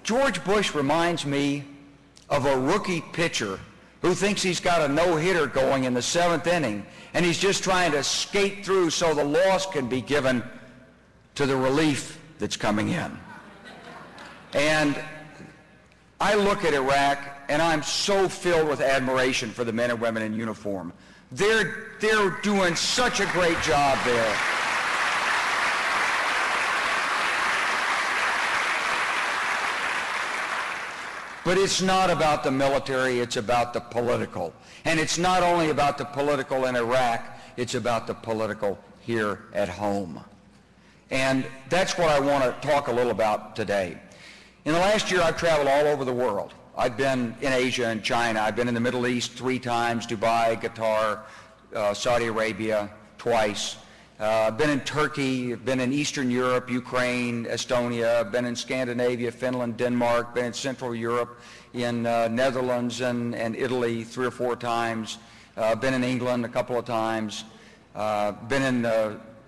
George Bush reminds me of a rookie pitcher who thinks he's got a no-hitter going in the 7th inning, and he's just trying to skate through so the loss can be given to the relief that's coming in. And I look at Iraq, and I'm so filled with admiration for the men and women in uniform. They're doing such a great job there. But it's not about the military, it's about the political. And it's not only about the political in Iraq, it's about the political here at home. And that's what I want to talk a little about today. In the last year, I've traveled all over the world. I've been in Asia and China. I've been in the Middle East 3 times, Dubai, Qatar, Saudi Arabia twice. I've been in Turkey, been in Eastern Europe, Ukraine, Estonia, been in Scandinavia, Finland, Denmark, been in Central Europe, in Netherlands and Italy 3 or 4 times, been in England a couple of times, been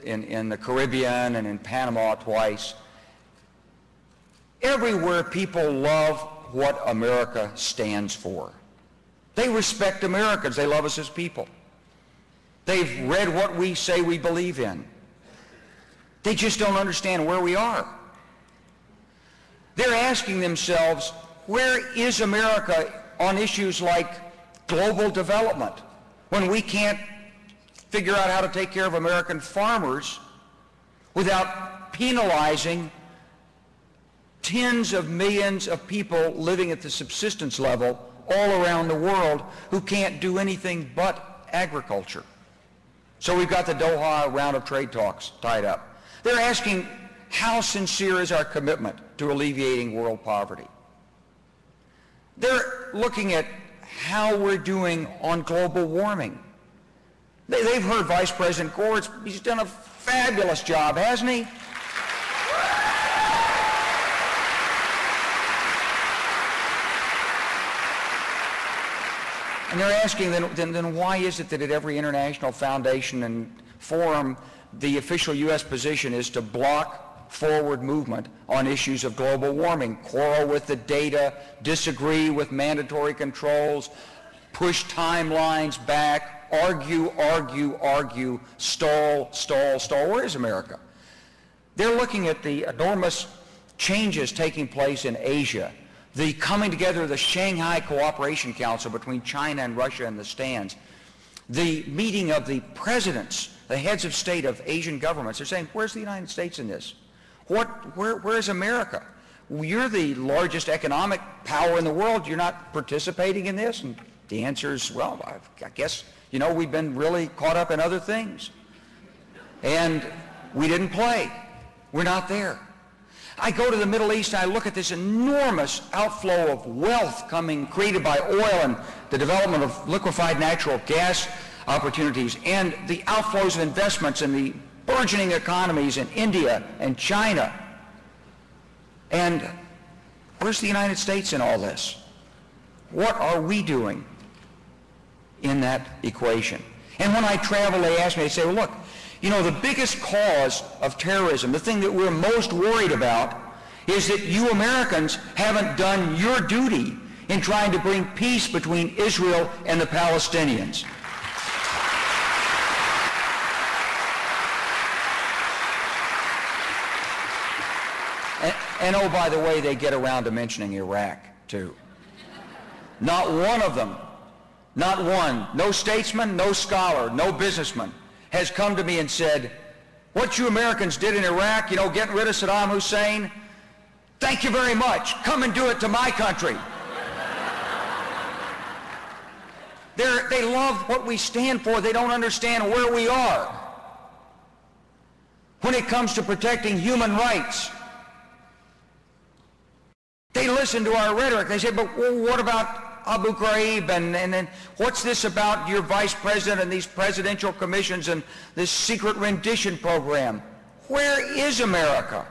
in the Caribbean and in Panama twice. Everywhere people love what America stands for. They respect Americans. They love us as people. They've read what we say we believe in. They just don't understand where we are. They're asking themselves, where is America on issues like global development when we can't figure out how to take care of American farmers without penalizing tens of millions of people living at the subsistence level all around the world who can't do anything but agriculture. So we've got the Doha round of trade talks tied up. They're asking, how sincere is our commitment to alleviating world poverty? They're looking at how we're doing on global warming. They've heard Vice President Gore. He's done a fabulous job, hasn't he? And they're asking, then why is it that at every international foundation and forum, the official U.S. position is to block forward movement on issues of global warming, quarrel with the data, disagree with mandatory controls, push timelines back, argue, stall. Where is America? They're looking at the enormous changes taking place in Asia, the coming together of the Shanghai Cooperation Council between China and Russia and the stands, the meeting of the presidents, the heads of state of Asian governments. They're saying, where's the United States in this? Where's America? You're the largest economic power in the world. You're not participating in this? And the answer is, well, I guess, we've been really caught up in other things. And we didn't play. We're not there. I go to the Middle East and I look at this enormous outflow of wealth created by oil and the development of liquefied natural gas opportunities and the outflows of investments in the burgeoning economies in India and China. And where's the United States in all this? What are we doing in that equation? And when I travel, they ask me, they say, well, look, the biggest cause of terrorism, the thing that we're most worried about, is that you Americans haven't done your duty in trying to bring peace between Israel and the Palestinians. And oh, by the way, they get around to mentioning Iraq, too. Not one of them, not one, no statesman, no scholar, no businessman has come to me and said, what you Americans did in Iraq, getting rid of Saddam Hussein, thank you very much. Come and do it to my country. They love what we stand for. They don't understand where we are when it comes to protecting human rights. They listen to our rhetoric. They say, but what about Abu Ghraib, and then what's this about your vice president and these presidential commissions and this secret rendition program? Where is America?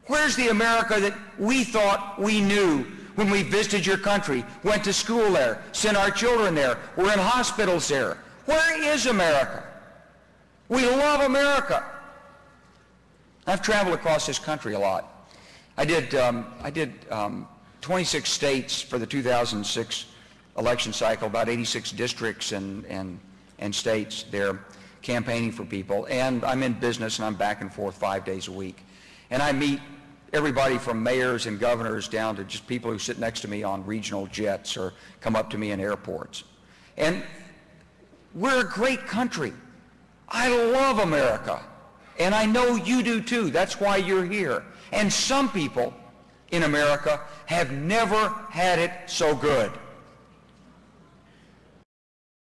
Where's the America that we thought we knew when we visited your country, went to school there, sent our children there, were in hospitals there? Where is America? We love America. I've traveled across this country a lot. I did 26 states for the 2006 election cycle, about 86 districts and states there campaigning for people. And I'm in business and I'm back and forth 5 days a week. And I meet everybody from mayors and governors down to just people who sit next to me on regional jets or come up to me in airports. And we're a great country. I love America. And I know you do too. That's why you're here. And some people in America have never had it so good.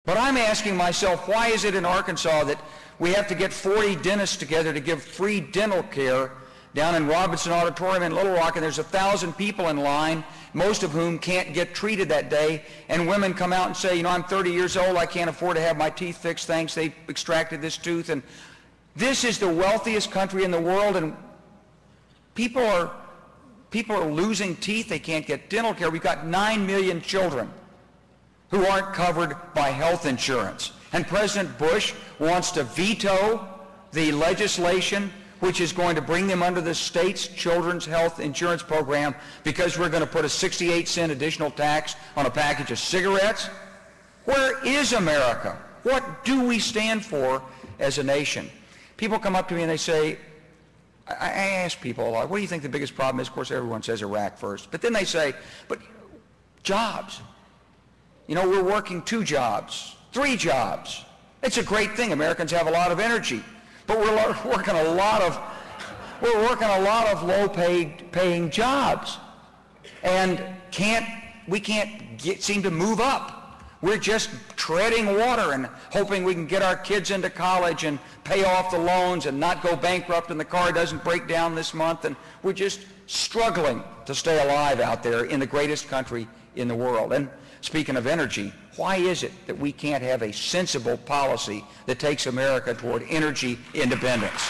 But I'm asking myself, why is it in Arkansas that we have to get 40 dentists together to give free dental care down in Robinson Auditorium in Little Rock, and there's 1,000 people in line, most of whom can't get treated that day, and women come out and say, you know, I'm 30 years old, I can't afford to have my teeth fixed, thanks, they extracted this tooth. And this is the wealthiest country in the world, and people are losing teeth, they can't get dental care. We've got 9 million children who aren't covered by health insurance. And President Bush wants to veto the legislation which is going to bring them under the state's children's health insurance program because we're going to put a 68-cent additional tax on a package of cigarettes. Where is America? What do we stand for as a nation? People come up to me and they say, I ask people a lot, what do you think the biggest problem is? Of course, everyone says Iraq first. But then they say, but jobs. You know, we're working 2 jobs, 3 jobs. It's a great thing. Americans have a lot of energy. But we're working a lot of low-paying jobs, and we can't seem to move up. We're just treading water and hoping we can get our kids into college and pay off the loans and not go bankrupt and the car doesn't break down this month, and we're just struggling to stay alive out there in the greatest country in the world. And speaking of energy, why is it that we can't have a sensible policy that takes America toward energy independence?